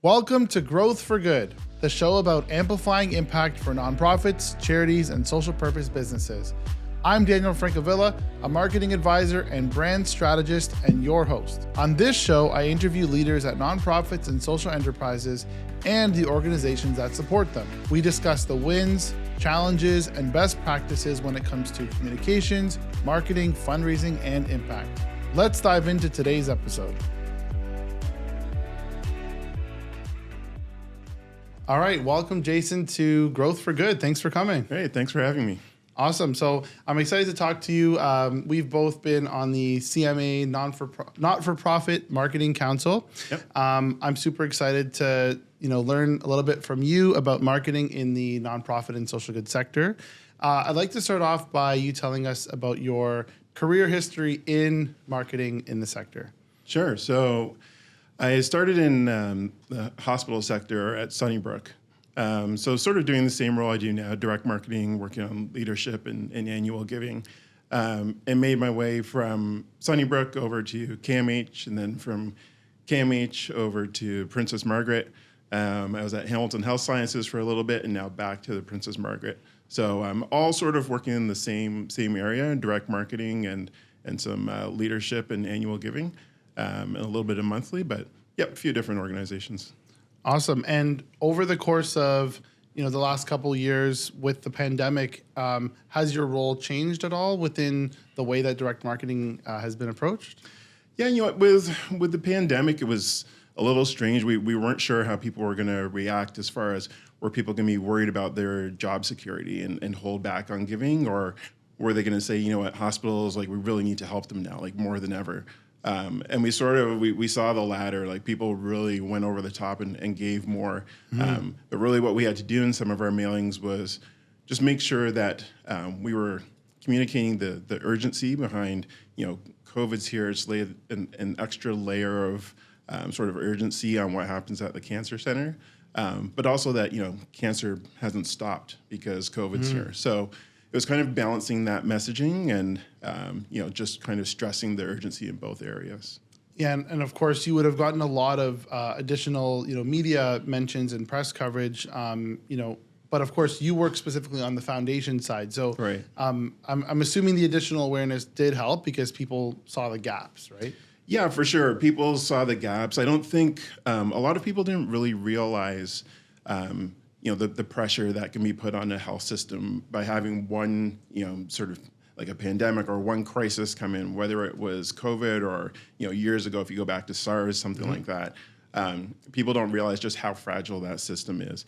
Welcome to Growth for Good, the show about amplifying impact for nonprofits, charities, and social purpose businesses. I'm Daniel Francavilla, a marketing advisor and brand strategist and your host. On this show, I interview leaders at nonprofits and social enterprises and the organizations that support them. We discuss the wins, challenges, and best practices when it comes to communications, marketing, fundraising, and impact. Let's dive into today's episode. All right, welcome, Jason, to Growth for Good. Thanks for coming. Hey, thanks for having me. Awesome. So I'm excited to talk to you. We've both been on the CMA Not-for-Profit Marketing Council. Yep. I'm super excited to learn a little bit from you about marketing in the nonprofit and social good sector. I'd like to start off by you telling us about your career history in marketing in the sector. Sure. So I started in the hospital sector at Sunnybrook. So sort of doing the same role I do now, direct marketing, working on leadership and annual giving, and made my way from Sunnybrook over to KMH, and then from KMH over to Princess Margaret. I was at Hamilton Health Sciences for a little bit, and now back to the Princess Margaret. So I'm all sort of working in the same area, direct marketing and some leadership and annual giving, and a little bit of monthly, but yep, a few different organizations. Awesome. And over the course of the last couple of years with the pandemic, has your role changed at all within the way that direct marketing has been approached? Yeah, with the pandemic, it was a little strange. We weren't sure how people were going to react as far as were people going to be worried about their job security and hold back on giving, or were they going to say, at hospitals, like, we really need to help them now, like more than ever. And we saw the latter, like people really went over the top and gave more. Mm-hmm. But really what we had to do in some of our mailings was just make sure that we were communicating the urgency behind, COVID's here. It's laid an extra layer of sort of urgency on what happens at the cancer center. But also that, cancer hasn't stopped because COVID's here. So it was kind of balancing that messaging and, just kind of stressing the urgency in both areas. Yeah, and of course, you would have gotten a lot of additional, media mentions and press coverage, but of course, you work specifically on the foundation side. So right. I'm assuming the additional awareness did help because people saw the gaps, right? Yeah, for sure. People saw the gaps. I don't think a lot of people didn't really realize the pressure that can be put on a health system by having one, sort of like a pandemic or one crisis come in, whether it was COVID or, years ago, if you go back to SARS, something like that. People don't realize just how fragile that system is.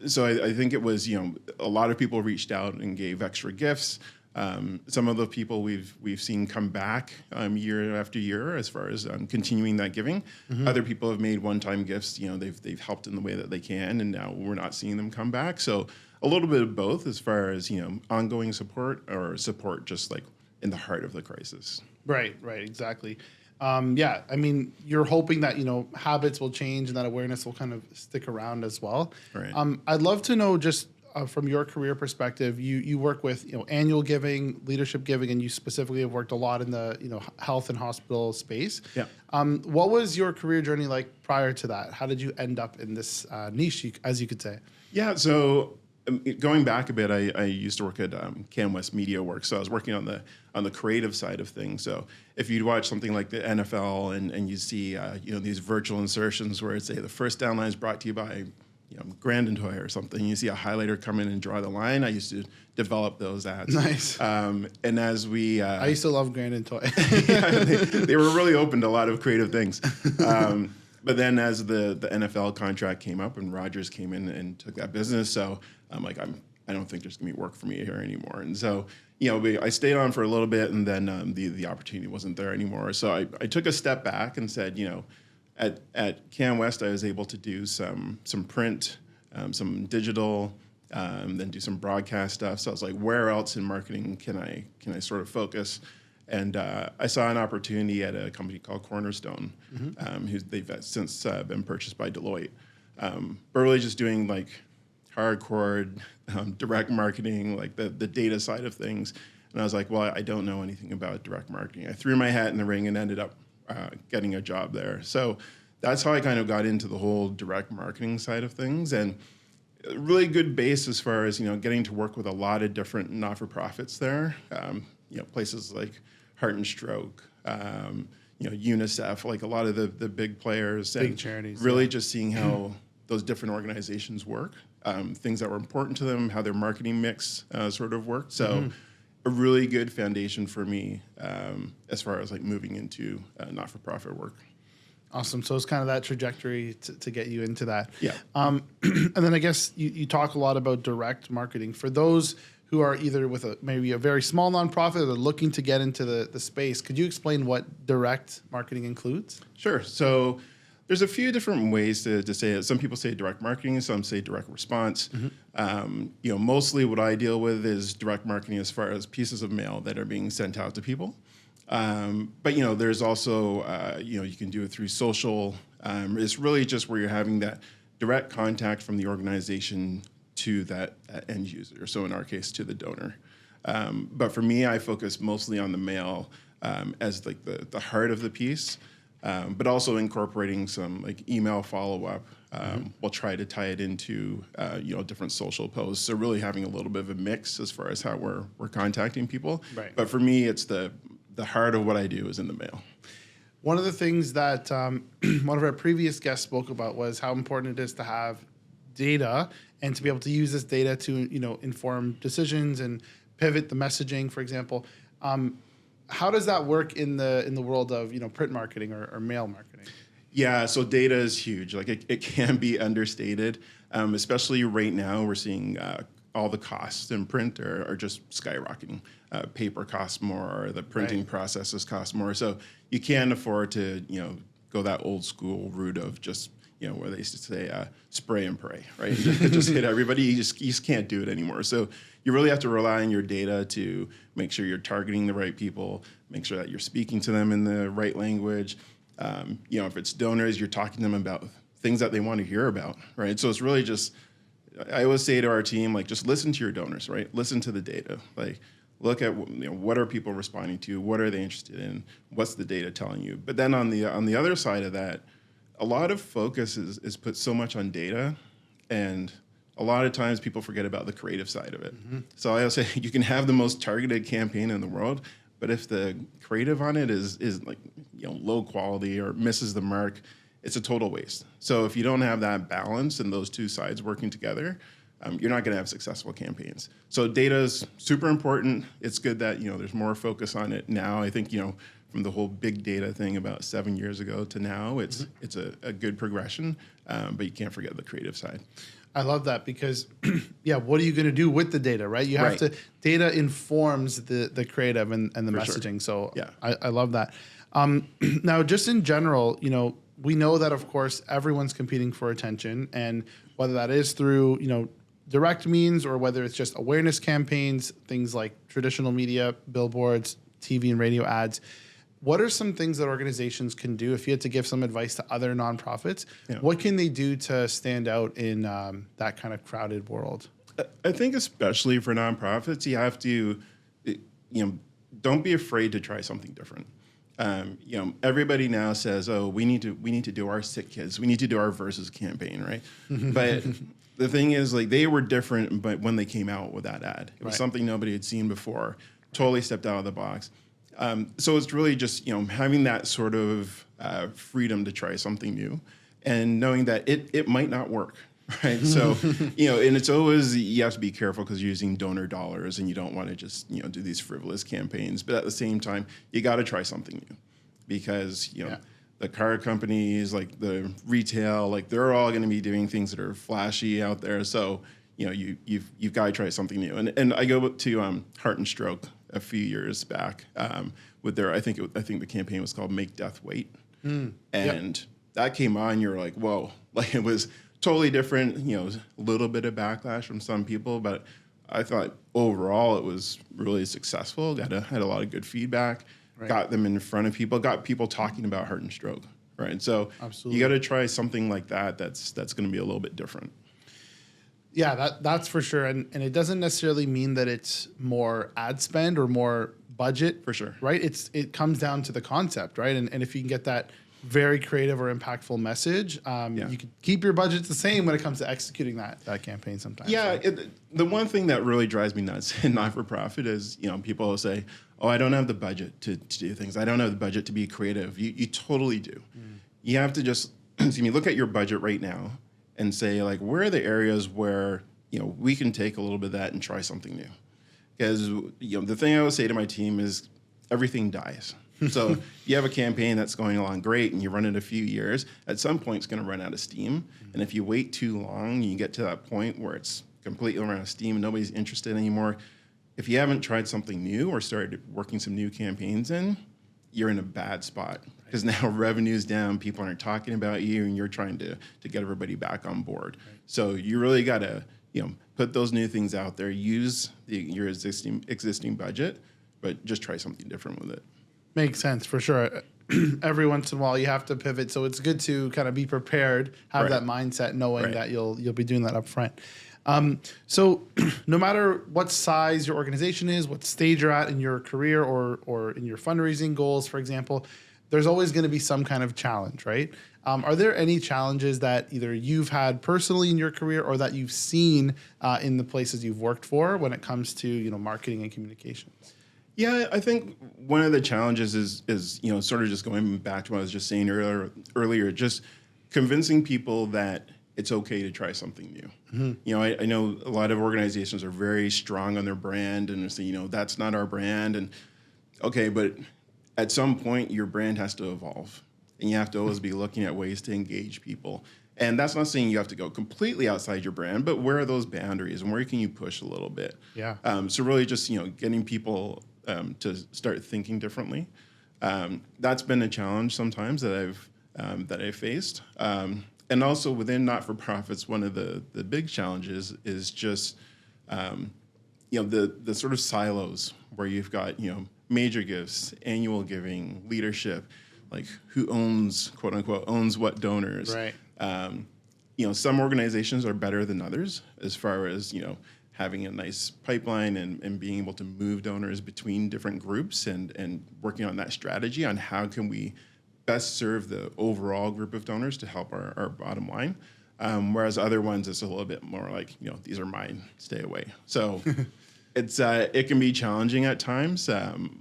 So I think it was, a lot of people reached out and gave extra gifts. Some of the people we've seen come back year after year as far as continuing that giving. Mm-hmm. Other people have made one-time gifts. They've helped in the way that they can, and now we're not seeing them come back. So a little bit of both as far as ongoing support or support just like in the heart of the crisis. Right, exactly. You're hoping that habits will change and that awareness will kind of stick around as well. Right. I'd love to know just. From your career perspective, you work with annual giving, leadership giving, and you specifically have worked a lot in the health and hospital space. Yeah. What was your career journey like prior to that? How did you end up in this niche, as you could say? Yeah. So going back a bit, I used to work at CanWest Media Works, so I was working on the creative side of things. So if you'd watch something like the NFL and you see these virtual insertions where it's the first down line is brought to you by Grand Toy or something. You see a highlighter come in and draw the line. I used to develop those ads. Nice. And as we... I used to love Grand Toy. Yeah, they were really open to a lot of creative things. But then as the NFL contract came up and Rogers came in and took that business, so I'm like, I don't think there's going to be work for me here anymore. And so, I stayed on for a little bit, and then the opportunity wasn't there anymore. So I took a step back and said, At CanWest, I was able to do some print, some digital, then do some broadcast stuff. So I was like, where else in marketing can I sort of focus? And I saw an opportunity at a company called Cornerstone, mm-hmm. They've since been purchased by Deloitte. But really just doing like hardcore direct marketing, like the data side of things. And I was like, well, I don't know anything about direct marketing. I threw my hat in the ring and ended up getting a job there. So that's how I kind of got into the whole direct marketing side of things, and a really good base as far as, getting to work with a lot of different not-for-profits there. Places like Heart and Stroke, UNICEF, like a lot of the big players. Big charities. Really just seeing how those different organizations work, things that were important to them, how their marketing mix sort of worked. So a really good foundation for me as far as like moving into not-for-profit work. Awesome. So it's kind of that trajectory to get you into that. Yeah. And then I guess you talk a lot about direct marketing. For those who are either with maybe a very small nonprofit or looking to get into the space, could you explain what direct marketing includes? Sure. So there's a few different ways to say it. Some people say direct marketing, some say direct response. Mostly what I deal with is direct marketing as far as pieces of mail that are being sent out to people. But there's also, you can do it through social. It's really just where you're having that direct contact from the organization to that end user. So in our case, to the donor. But for me, I focus mostly on the mail as like the heart of the piece, but also incorporating some like email follow-up. We'll try to tie it into, different social posts. So really having a little bit of a mix as far as how we're contacting people. Right. But for me, it's the heart of what I do is in the mail. One of the things that one of our previous guests spoke about was how important it is to have data and to be able to use this data to, inform decisions and pivot the messaging, for example. How does that work in the world of, print marketing or mail marketing? Yeah, so data is huge. Like it can be understated, especially right now. We're seeing all the costs in print are just skyrocketing. Paper costs more, the printing processes cost more. So you can't afford to, go that old school route of just, where they used to say spray and pray, right? just hit everybody. You just can't do it anymore. So you really have to rely on your data to make sure you're targeting the right people, make sure that you're speaking to them in the right language. If it's donors, you're talking to them about things that they want to hear about, right? So it's really just, I always say to our team, like, just listen to your donors, right? Listen to the data. Like, look at what are people responding to, what are they interested in, what's the data telling you. But then on the other side of that, a lot of focus is put so much on data, and a lot of times people forget about the creative side of it. So I always say you can have the most targeted campaign in the world, but if the creative on it is like low quality or misses the mark, it's a total waste. So if you don't have that balance and those two sides working together, you're not going to have successful campaigns. So data is super important. It's good that there's more focus on it now. I think from the whole big data thing about 7 years ago to now, it's a good progression. But you can't forget the creative side. I love that because, what are you going to do with the data, right? You have to, data informs the creative and the messaging. Sure. So I love that. Now, just in general, we know that, of course, everyone's competing for attention, and whether that is through, direct means or whether it's just awareness campaigns, things like traditional media, billboards, TV and radio ads. What are some things that organizations can do if you had to give some advice to other nonprofits? Yeah. What can they do to stand out in that kind of crowded world? I think especially for nonprofits, you have to, don't be afraid to try something different. Everybody now says, "Oh, we need to do our sick kids. We need to do our Versus campaign," right? But the thing is, like, they were different, but when they came out with that ad, it was something nobody had seen before. Totally stepped out of the box. So it's really just having that sort of freedom to try something new, and knowing that it might not work. Right. So, and it's always, you have to be careful because you're using donor dollars and you don't want to just, do these frivolous campaigns. But at the same time, you got to try something new because, the car companies, like the retail, like they're all going to be doing things that are flashy out there. So, you've got to try something new. And I go to Heart and Stroke a few years back with their, I think the campaign was called Make Death Wait. And that came on, you're like, whoa, like it was totally different, a little bit of backlash from some people, but I thought overall it was really successful. Had a lot of good feedback, got them in front of people, got people talking about Heart and Stroke, right? So you got to try something like that that's going to be a little bit different. Yeah, that's for sure. And it doesn't necessarily mean that it's more ad spend or more budget. For sure. Right? It comes down to the concept, right? And if you can get that very creative or impactful message, you can keep your budget the same when it comes to executing that campaign sometimes. Yeah, the one thing that really drives me nuts in not-for-profit is, people will say, oh, I don't have the budget to do things. I don't have the budget to be creative. You totally do. You have to just, look at your budget right now and say, like, where are the areas where, we can take a little bit of that and try something new? Because, the thing I always say to my team is everything dies. So you have a campaign that's going along great and you run it a few years, at some point it's going to run out of steam. And if you wait too long, you get to that point where it's completely run out of steam and nobody's interested anymore. If you haven't tried something new or started working some new campaigns in, you're in a bad spot because now revenue's down, people aren't talking about you, and you're trying to get everybody back on board. Right. So you really got to, put those new things out there, use your existing budget, but just try something different with it. Makes sense, for sure. Every once in a while, you have to pivot, so it's good to kind of be prepared, have that mindset, knowing that you'll be doing that up front. So no matter what size your organization is, what stage you're at in your career or in your fundraising goals, for example, there's always going to be some kind of challenge, right? Are there any challenges that either you've had personally in your career or that you've seen in the places you've worked for when it comes to marketing and communications? Yeah, I think one of the challenges is sort of just going back to what I was just saying earlier, just convincing people that it's okay to try something new. I know a lot of organizations are very strong on their brand and say, that's not our brand. And okay, but at some point your brand has to evolve and you have to always be looking at ways to engage people. And that's not saying you have to go completely outside your brand, but where are those boundaries and where can you push a little bit? Yeah. So really just, getting people to start thinking differently. That's been a challenge sometimes that I've faced. And also within not-for-profits, one of the big challenges is just, the sort of silos where you've got, major gifts, annual giving, leadership, like who owns, quote unquote, owns what donors. Right. Some organizations are better than others as far as, having a nice pipeline and being able to move donors between different groups and working on that strategy on how can we best serve the overall group of donors to help our bottom line. Whereas other ones, it's a little bit more like, these are mine, stay away. So it can be challenging at times.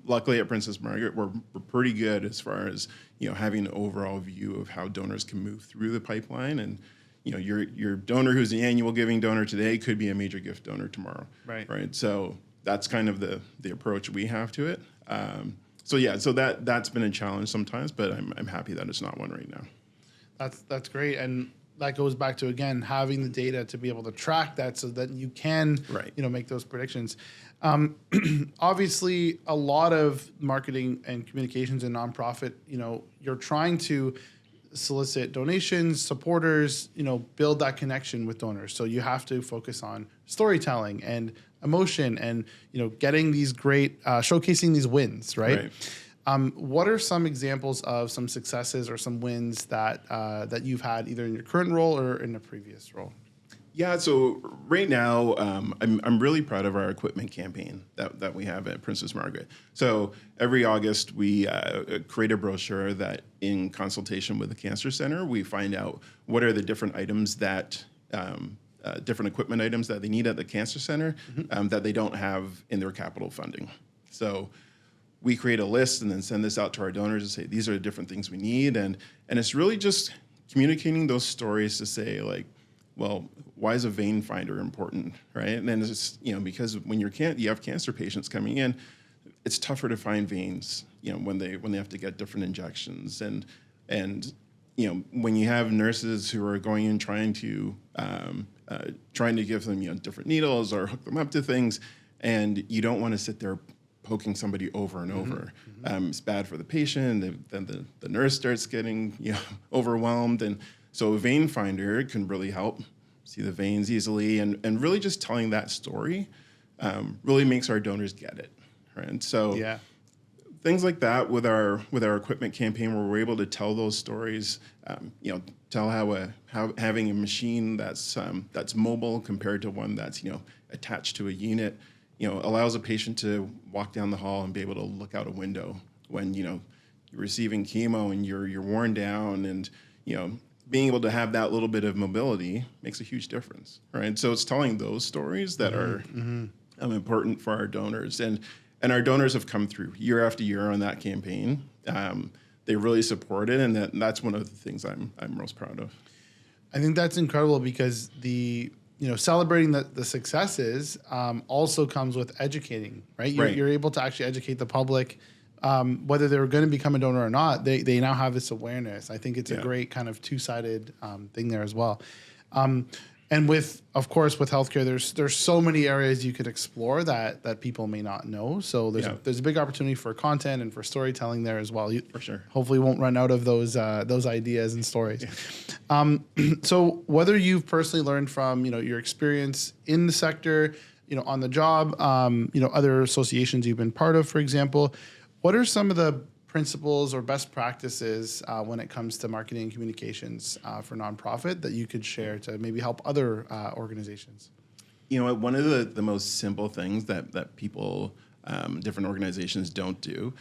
Luckily at Princess Margaret, we're pretty good as far as, having an overall view of how donors can move through the pipeline. And, your donor who's an annual giving donor today could be a major gift donor tomorrow. Right. So that's kind of the approach we have to it. So that's been a challenge sometimes, but I'm happy that it's not one right now. That's great. And that goes back to, again, having the data to be able to track that so that you can, make those predictions. Obviously, a lot of marketing and communications in nonprofit, you're trying to solicit donations, supporters, build that connection with donors. So you have to focus on storytelling and emotion and, getting these great, showcasing these wins, right? What are some examples of some successes or some wins that you've had either in your current role or in a previous role? Yeah, so right now, I'm really proud of our equipment campaign that we have at Princess Margaret. So every August, we create a brochure that, in consultation with the Cancer Center, we find out what are the different items that, different equipment items that they need at the Cancer Center that they don't have in their capital funding. So we create a list and then send this out to our donors and say, these are the different things we need. And it's really just communicating those stories to say, like, well, why is a vein finder important, right? And then it's just, because when you have cancer patients coming in, it's tougher to find veins, when they have to get different injections. And when you have nurses who are going in trying to give them, different needles or hook them up to things, and you don't want to sit there poking somebody over and over. It's bad for the patient. Then the nurse starts getting, overwhelmed. And so a vein finder can really help see the veins easily, and really just telling that story really makes our donors get it, right? And so things like that with our equipment campaign, where we're able to tell those stories, tell how having a machine that's mobile compared to one that's attached to a unit, allows a patient to walk down the hall and be able to look out a window when receiving chemo and you're worn down, and being able to have that little bit of mobility makes a huge difference, right? So it's telling those stories that are important for our donors, and our donors have come through year after year on that campaign. They really support it, and that's one of the things I'm most proud of. I think that's incredible because celebrating the successes also comes with educating, right? You're able to actually educate the public, whether they're going to become a donor or not. They now have this awareness. I think it's a great kind of two-sided thing there as well. And of course, with healthcare, there's so many areas you could explore that people may not know. So there's a big opportunity for content and for storytelling there as well. For sure. Hopefully, won't run out of those ideas and stories. Yeah. So whether you've personally learned from your experience in the sector, on the job, other associations you've been part of, for example, what are some of the principles or best practices when it comes to marketing and communications for nonprofit that you could share to maybe help other organizations? One of the most simple things that people, different organizations don't do,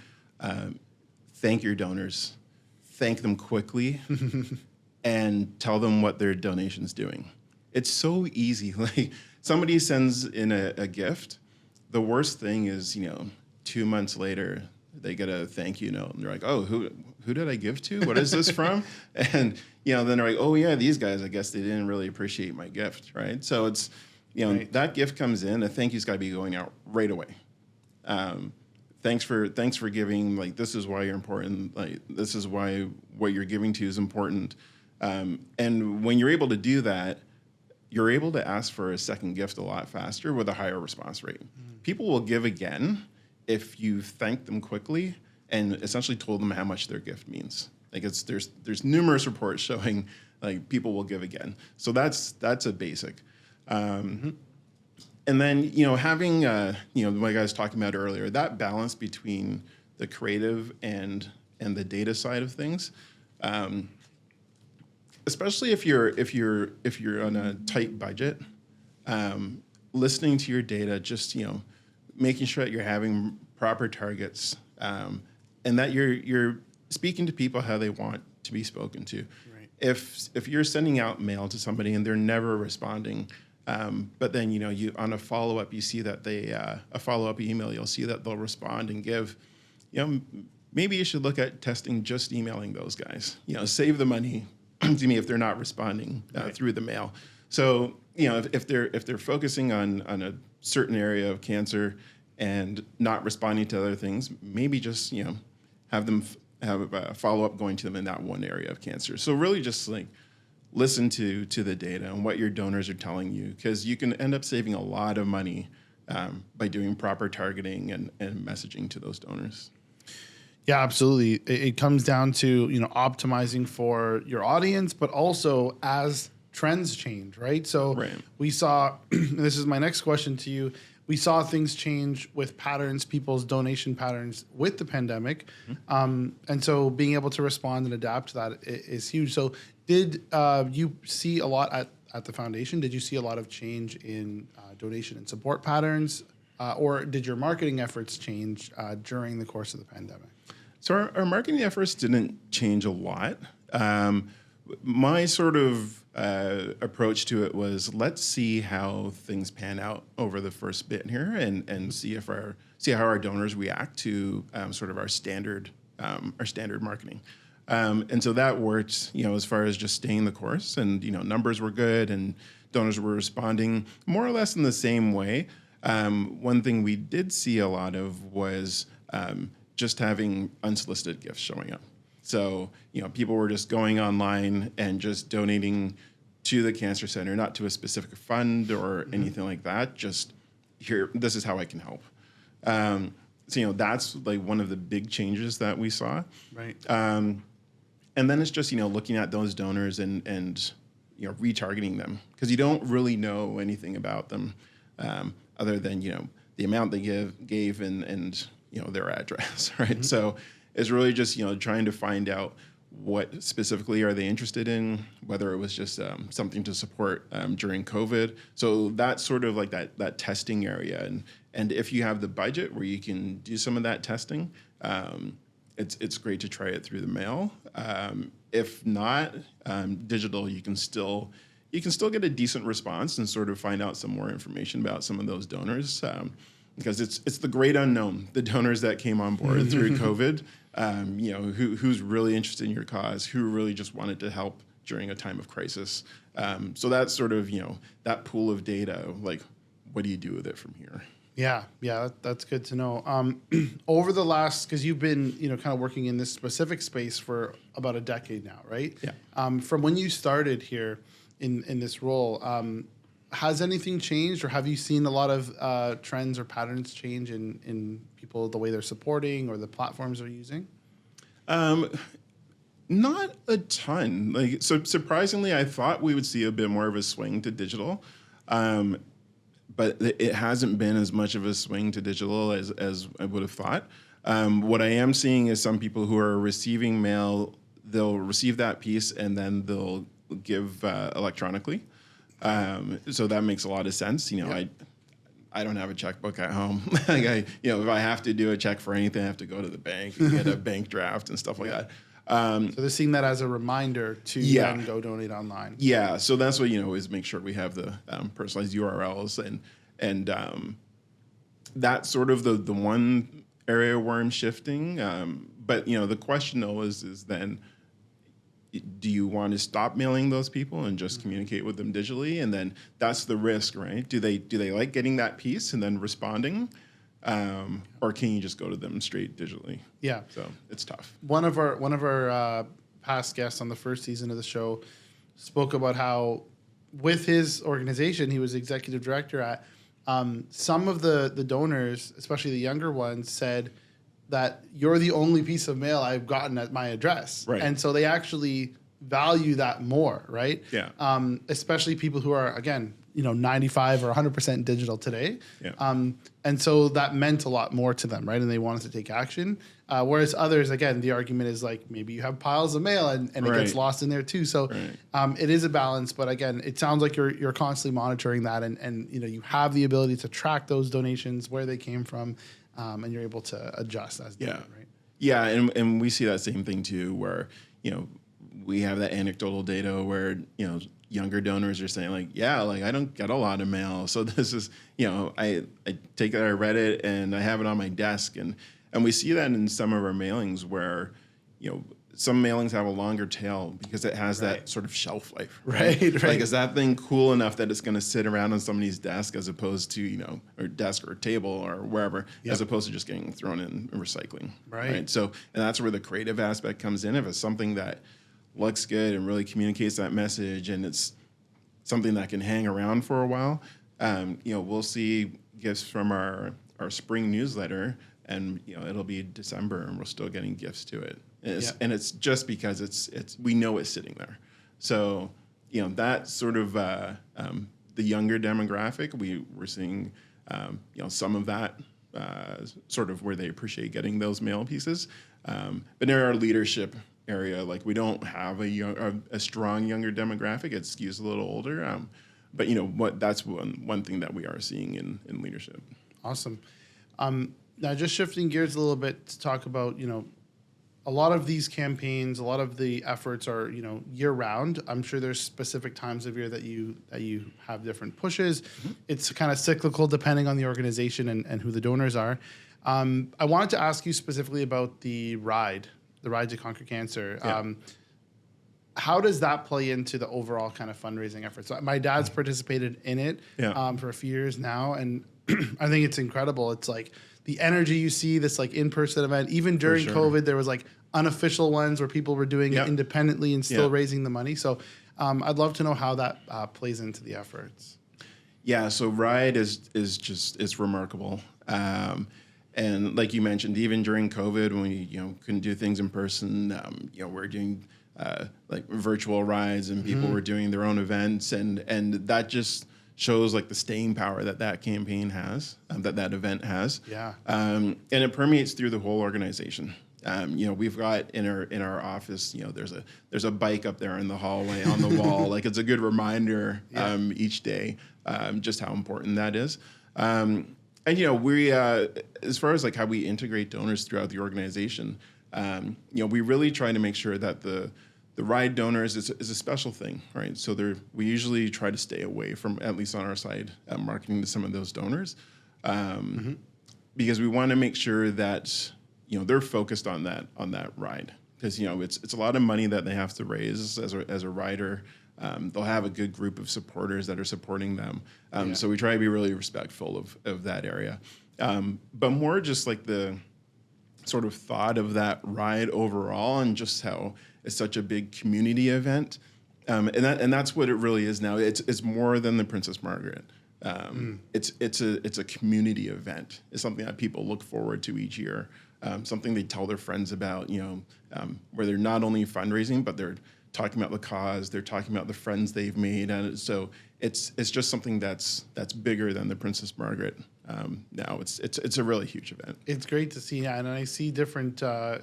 thank your donors, thank them quickly, and tell them what their donation's doing. It's so easy. Like, somebody sends in a gift. The worst thing is, 2 months later, they get a thank you note, and they're like, "Oh, who did I give to? What is this from?" And then they're like, "Oh yeah, these guys. I guess they didn't really appreciate my gift, right?" So it's that gift comes in. A thank you's got to be going out right away. Thanks for giving. Like, this is why you're important. Like, this is why what you're giving to is important. And when you're able to do that, you're able to ask for a second gift a lot faster with a higher response rate. People will give again if you thank them quickly and essentially told them how much their gift means. Like, there's numerous reports showing like people will give again. So that's a basic. And then having like I was talking about earlier, that balance between the creative and the data side of things, especially if you're on a tight budget, listening to your data, just making sure that you're having proper targets, and that you're speaking to people how they want to be spoken to. Right. If you're sending out mail to somebody and they're never responding, but then you on a follow-up you see that they a follow-up email, you'll see that they'll respond and give. Maybe you should look at testing just emailing those guys. Save the money to me if they're not responding through the mail. So if they're focusing on a certain area of cancer and not responding to other things, maybe just have them have a follow-up going to them in that one area of cancer. So really just like listen to the data and what your donors are telling you, because you can end up saving a lot of money by doing proper targeting and messaging to those donors. Yeah, absolutely. It comes down to optimizing for your audience, but also as trends change, right? So we saw, this is my next question to you, we saw things change with patterns, people's donation patterns with the pandemic. And so being able to respond and adapt to that is huge. So did you see a lot at the foundation? Did you see a lot of change in donation and support patterns? Or did your marketing efforts change during the course of the pandemic? So our marketing efforts didn't change a lot. My sort of approach to it was, let's see how things pan out over the first bit here, and see how our donors react to sort of our standard marketing. And so that worked, as far as just staying the course, and numbers were good, and donors were responding more or less in the same way. One thing we did see a lot of was just having unsolicited gifts showing up. So, people were just going online and just donating to the cancer center, not to a specific fund or anything like that. Just here, this is how I can help. So, that's like one of the big changes that we saw. Right. And then it's just, looking at those donors and retargeting them, because you don't really know anything about them other than, the amount they gave and their address, right? So it's really just, trying to find out what specifically are they interested in, whether it was just something to support during COVID. So that's sort of like that testing area. And if you have the budget where you can do some of that testing, it's great to try it through the mail. If not, digital, you can still get a decent response and sort of find out some more information about some of those donors. Because it's the great unknown, the donors that came on board through COVID, who's really interested in your cause, who really just wanted to help during a time of crisis. So that's sort of, that pool of data, like, what do you do with it from here? Yeah, that's good to know. Over the last, because you've been, kind of working in this specific space for about a decade now, right? Yeah. From when you started here in this role, has anything changed, or have you seen a lot of trends or patterns change in people, the way they're supporting or the platforms they're using? Not a ton. So surprisingly, I thought we would see a bit more of a swing to digital. But it hasn't been as much of a swing to digital as I would have thought. What I am seeing is some people who are receiving mail, they'll receive that piece and then they'll give electronically. So that makes a lot of sense. I don't have a checkbook at home. If I have to do a check for anything, I have to go to the bank and get a bank draft and stuff like that. So they're seeing that as a reminder to then go donate online. Yeah, so that's what is make sure we have the personalized URLs and that's sort of the one area where I'm shifting. But the question though is then, do you want to stop mailing those people and just communicate with them digitally? And then that's the risk, right? Do they like getting that piece and then responding? Or can you just go to them straight digitally? Yeah. So it's tough. One of our past guests on the first season of the show spoke about how with his organization, he was executive director at, some of the donors, especially the younger ones, said that you're the only piece of mail I've gotten at my address. Right. And so they actually value that more, right? Yeah. Especially people who are, again, 95 or 100% digital today. Yeah. And so that meant a lot more to them, right? And they wanted to take action. Whereas others, again, the argument is like, maybe you have piles of mail and it gets lost in there too. So it is a balance, but again, it sounds like you're constantly monitoring that and you have the ability to track those donations, where they came from, and you're able to adjust as needed, right? Yeah, and we see that same thing too, where, we have that anecdotal data where, younger donors are saying I don't get a lot of mail. So this is, I take it, I read it and I have it on my desk. And we see that in some of our mailings where, some mailings have a longer tail because it has that sort of shelf life. Right. Like, is that thing cool enough that it's going to sit around on somebody's desk as opposed to, or desk or table or wherever, as opposed to just getting thrown in recycling. Right. So, and that's where the creative aspect comes in. If it's something that looks good and really communicates that message and it's something that can hang around for a while, we'll see gifts from our spring newsletter and, it'll be December and we're still getting gifts to it. And it's just because it's we know it's sitting there. So, that sort of the younger demographic, we're seeing, some of that sort of where they appreciate getting those mail pieces. But in our leadership area, we don't have a strong younger demographic. It skews a little older. But that's one thing that we are seeing in leadership. Awesome. Now just shifting gears a little bit to talk about, a lot of these campaigns, a lot of the efforts are, year round. I'm sure there's specific times of year that you have different pushes. Mm-hmm. It's kind of cyclical depending on the organization and who the donors are. I wanted to ask you specifically about the Ride to Conquer Cancer. Yeah. How does that play into the overall kind of fundraising efforts? So my dad's participated in it for a few years now, and I think it's incredible. It's like the energy you see, this in-person event. Even during COVID, there was unofficial ones where people were doing it independently and still raising the money. So I'd love to know how that plays into the efforts. Yeah, so Ride is remarkable. And like you mentioned, even during COVID, when we couldn't do things in person, we're doing virtual rides, and people were doing their own events, and that just shows the staying power that campaign has, that event has. Yeah. And it permeates through the whole organization. We've got in our office, there's a bike up there in the hallway on the wall. It's a good reminder each day, just how important that is. And we, as far as how we integrate donors throughout the organization, We really try to make sure that the ride donors is a special thing, right? So we usually try to stay away from, at least on our side, marketing to some of those donors, because we want to make sure that they're focused on that ride, because it's a lot of money that they have to raise as a rider. They'll have a good group of supporters that are supporting them, so we try to be really respectful of that area, but more just like the sort of thought of that ride overall, and just how it's such a big community event, and that's what it really is now. It's more than the Princess Margaret. It's a community event. It's something that people look forward to each year. Something they tell their friends about. Where they're not only fundraising, but they're talking about the cause. They're talking about the friends they've made, and so it's just something that's bigger than the Princess Margaret. Now it's a really huge event. It's great to see, and I see different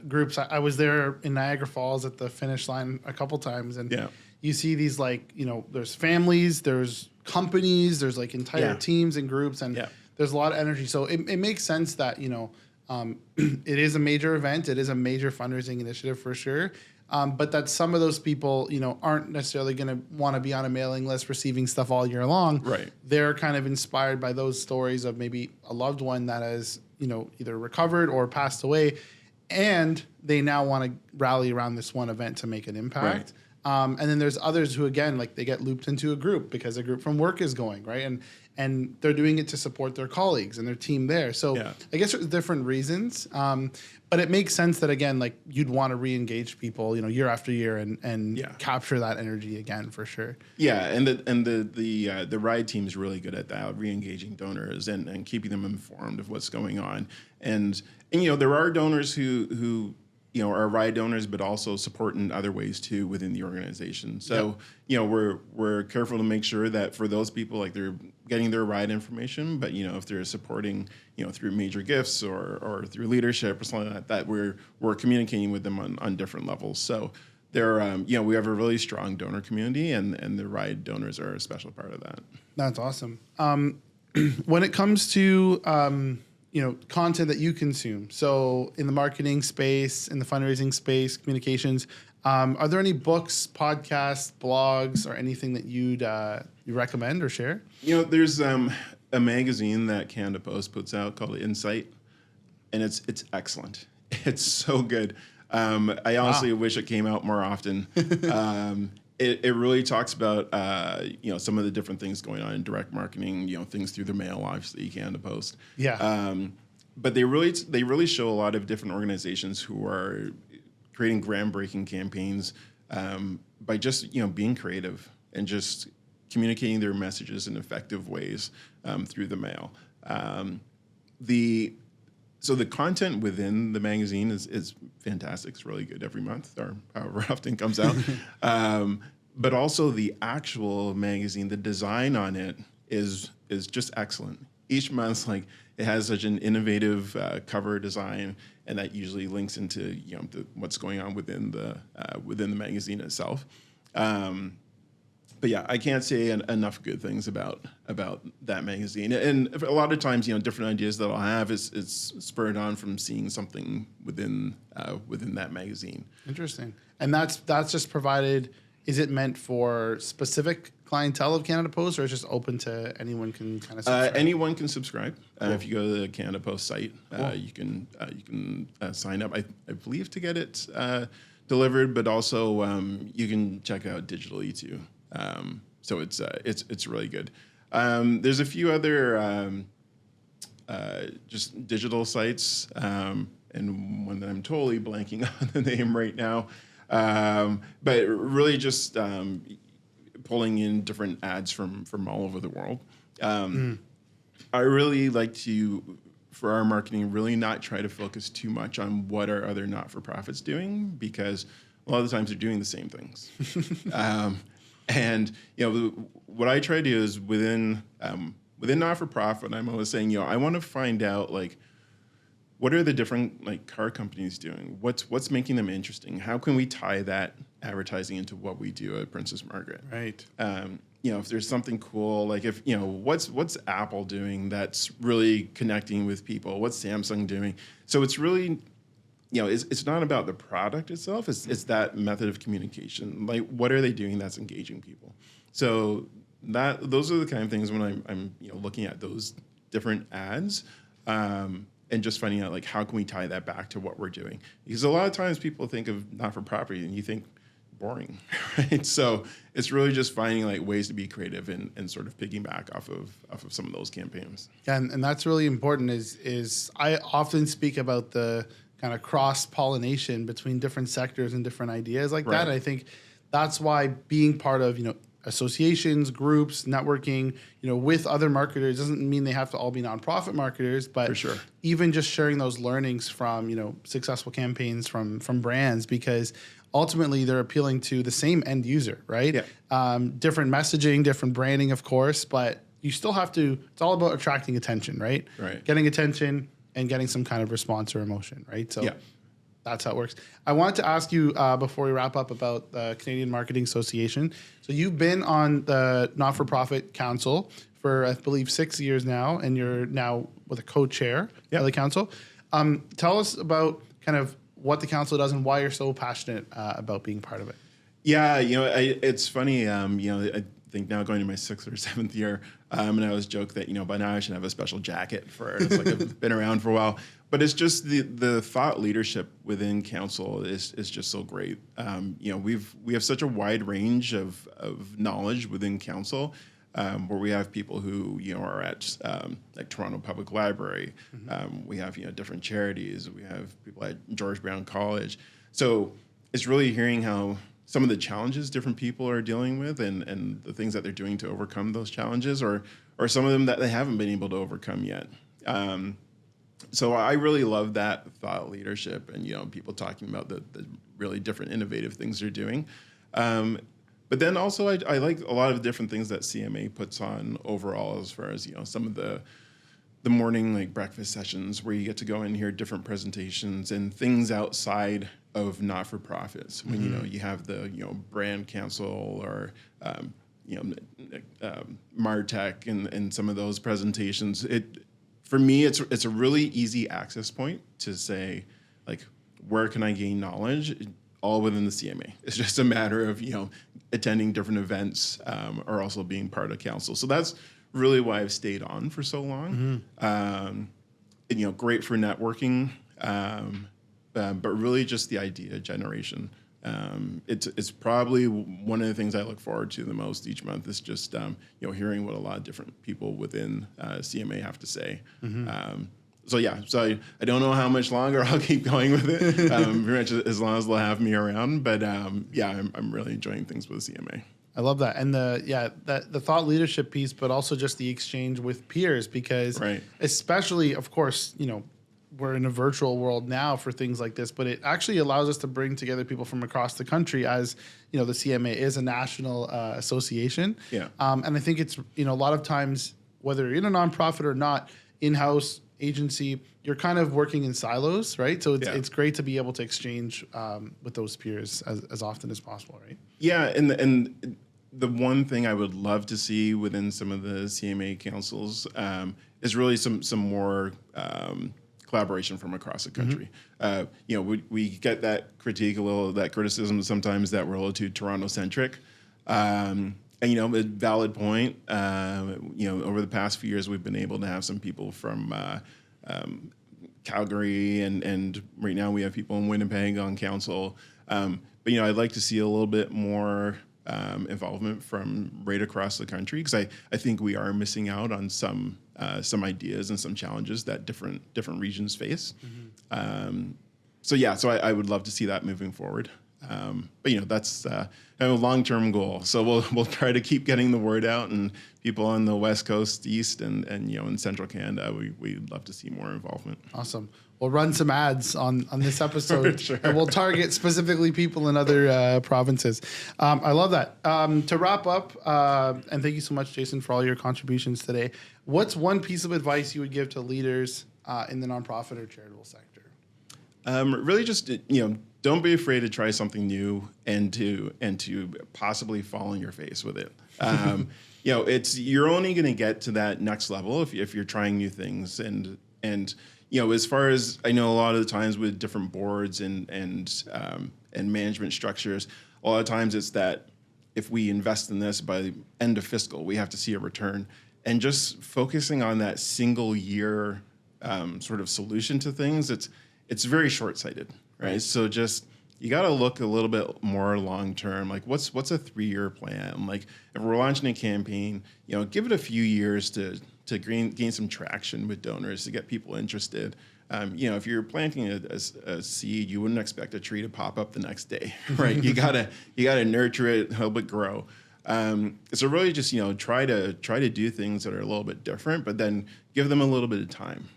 groups. I was there in Niagara Falls at the finish line a couple times, and you see these there's families, there's companies, there's like entire teams and groups, and there's a lot of energy. So it makes sense that it is a major event, it is a major fundraising initiative for sure. But that some of those people, aren't necessarily going to want to be on a mailing list receiving stuff all year long. Right. They're kind of inspired by those stories of maybe a loved one that has, either recovered or passed away, and they now want to rally around this one event to make an impact. Right. And then there's others who, again, like they get looped into a group because a group from work is going, right? And they're doing it to support their colleagues and their team there. So I guess there's different reasons. But it makes sense that, again, like you'd want to re-engage people, year after year and capture that energy again for sure. Yeah, and the ride team is really good at that, re-engaging donors and keeping them informed of what's going on. And there are donors who are ride donors, but also support in other ways too within the organization. So we're careful to make sure that for those people, like, they're getting their ride information, but if they're supporting through major gifts or through leadership or something like that, we're communicating with them on different levels. So they're we have a really strong donor community, and the ride donors are a special part of that. That's awesome. When it comes to content that you consume, so in the marketing space, in the fundraising space, communications, are there any books, podcasts, blogs, or anything that you recommend or share? There's a magazine that Canada Post puts out called Insight, and it's excellent. It's so good. I honestly wish it came out more often. It really talks about some of the different things going on in direct marketing, things through the mail, obviously Canada Post. But they really show a lot of different organizations who are creating groundbreaking campaigns by just being creative and just communicating their messages in effective ways through the mail. So the content within the magazine is fantastic. It's really good every month, or however often it comes out. But also the actual magazine, the design on it is just excellent. Each month, like, it has such an innovative cover design, and that usually links into what's going on within the magazine itself. But yeah, I can't say enough good things about that magazine. And a lot of times, different ideas that I'll have is spurred on from seeing something within that magazine. Interesting. And that's just provided. Is it meant for specific clientele of Canada Post, or is it just open to anyone can kind of subscribe? Anyone can subscribe. Cool. If you go to the Canada Post site, cool. You can sign up. I believe to get it delivered, but also you can check it out digitally too. So it's really good. There's a few other just digital sites, and one that I'm totally blanking on the name right now. But really just pulling in different ads from all over the world. I really like to, for our marketing, really not try to focus too much on what are other not-for-profits doing, because a lot of the times they're doing the same things. And what I try to do is within not-for-profit, I'm always saying, I want to find out, like, what are the different car companies doing? What's making them interesting? How can we tie that advertising into what we do at Princess Margaret? Right. If there's something cool, like if what's Apple doing that's really connecting with people? What's Samsung doing? So it's really it's not about the product itself. It's that method of communication. Like, what are they doing that's engaging people? So those are the kind of things when I'm looking at those different ads, and just finding out, like, how can we tie that back to what we're doing? Because a lot of times people think of not-for-profit and you think boring, right? So it's really just finding, like, ways to be creative and sort of piggyback off of some of those campaigns. Yeah, and that's really important. Is I often speak about the kind of cross-pollination between different sectors and different ideas like that. And I think that's why being part of associations, groups, networking, with other marketers doesn't mean they have to all be nonprofit marketers, but For sure. even just sharing those learnings from, successful campaigns from brands, because ultimately they're appealing to the same end user, right? Yeah. Different messaging, different branding, of course, but you still have to, it's all about attracting attention, right? Right. Getting attention and getting some kind of response or emotion, right? So Yeah. that's how it works. I wanted to ask you before we wrap up about the Canadian Marketing Association. So you've been on the Not-for-Profit Council for, I believe, 6 years now, and you're now with a co-chair of the council. Tell us about kind of what the council does and why you're so passionate about being part of it. Yeah, it's funny. I think now going to my 6th or 7th year, and I always joke that by now I should have a special jacket for it. It's like I've been around for a while, but it's just the thought leadership within council is just so great. We have such a wide range of knowledge within council, where we have people who are at like Toronto Public Library. We have different charities. We have people at George Brown College. So it's really hearing how some of the challenges different people are dealing with and the things that they're doing to overcome those challenges, or some of them that they haven't been able to overcome yet. So I really love that thought leadership and, people talking about the really different innovative things they're doing. But then also I like a lot of different things that CMA puts on overall, as far as, some of the morning, like, breakfast sessions where you get to go and hear different presentations and things outside of not-for-profits. When, you have the, brand council or, MarTech and some of those presentations. For me, it's a really easy access point to say, like, where can I gain knowledge? All within the CMA. It's just a matter of, attending different events, or also being part of council. So that's really why I've stayed on for so long. And, great for networking, but really just the idea generation. It's probably one of the things I look forward to the most each month is just, hearing what a lot of different people within CMA have to say. So I don't know how much longer I'll keep going with it, pretty much as long as they'll have me around. But I'm really enjoying things with CMA. I love that. And the thought leadership piece, but also just the exchange with peers, because especially, of course, we're in a virtual world now for things like this, but it actually allows us to bring together people from across the country, as, the CMA is a national association. Yeah. And I think it's, a lot of times, whether you're in a nonprofit or not, in-house agency, you're kind of working in silos, right? So it's great to be able to exchange with those peers as often as possible, right? Yeah, and the one thing I would love to see within some of the CMA councils is really some more collaboration from across the country. We get that critique, that criticism sometimes that we're a little too Toronto-centric. And, a valid point. Over the past few years, we've been able to have some people from Calgary, and right now we have people in Winnipeg on council. But I'd like to see a little bit more involvement from right across the country, because I think we are missing out on some ideas and some challenges that different regions face. So I would love to see that moving forward. But that's a long-term goal. So we'll try to keep getting the word out, and people on the West Coast, East, and in Central Canada, we'd love to see more involvement. Awesome. We'll run some ads on this episode, Sure. And we'll target specifically people in other provinces. I love that. To wrap up, and thank you so much, Jason, for all your contributions today. What's one piece of advice you would give to leaders in the nonprofit or charitable sector? Really, just don't be afraid to try something new and to possibly fall on your face with it. You're only going to get to that next level if you're trying new things, and as far as I know, a lot of the times with different boards and management structures, a lot of times it's that if we invest in this by the end of fiscal, we have to see a return. And just focusing on that single year sort of solution to things, it's very short-sighted, right? So just you got to look a little bit more long-term. Like what's a 3-year plan? Like if we're launching a campaign, give it a few years to gain some traction with donors, to get people interested. If you're planting a seed, you wouldn't expect a tree to pop up the next day, right? You gotta nurture it, help it grow. So really just try to do things that are a little bit different, but then give them a little bit of time.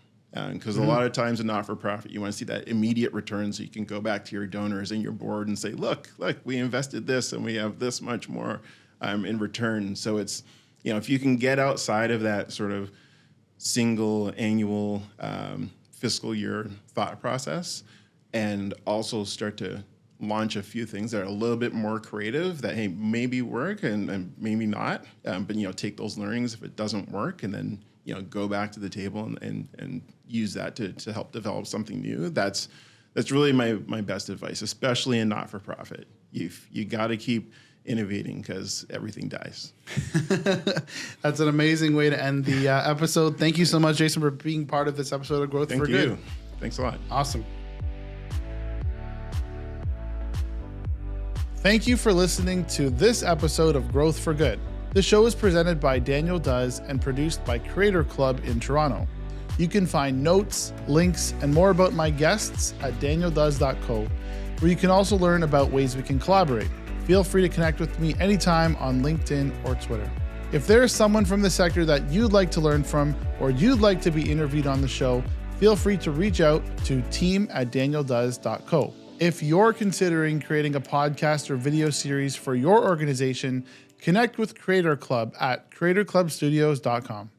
Because a lot of times in not-for-profit, you want to see that immediate return so you can go back to your donors and your board and say, look, we invested this and we have this much more in return. So it's, if you can get outside of that sort of single annual fiscal year thought process and also start to launch a few things that are a little bit more creative that, hey, maybe work and maybe not, but, take those learnings if it doesn't work and then, go back to the table and use that to help develop something new. That's really my best advice, especially in not-for-profit. You got to keep innovating because everything dies. That's an amazing way to end the episode. Thank you so much, Jason, for being part of this episode of Growth for Good. Thank you. Thanks a lot. Awesome. Thank you for listening to this episode of Growth for Good. The show is presented by Daniel Does and produced by CreatorClub in Toronto. You can find notes, links, and more about my guests at danieldoes.co, where you can also learn about ways we can collaborate. Feel free to connect with me anytime on LinkedIn or Twitter. If there is someone from the sector that you'd like to learn from or you'd like to be interviewed on the show, feel free to reach out to team@danieldoes.co. If you're considering creating a podcast or video series for your organization, connect with Creator Club at creatorclubstudios.com.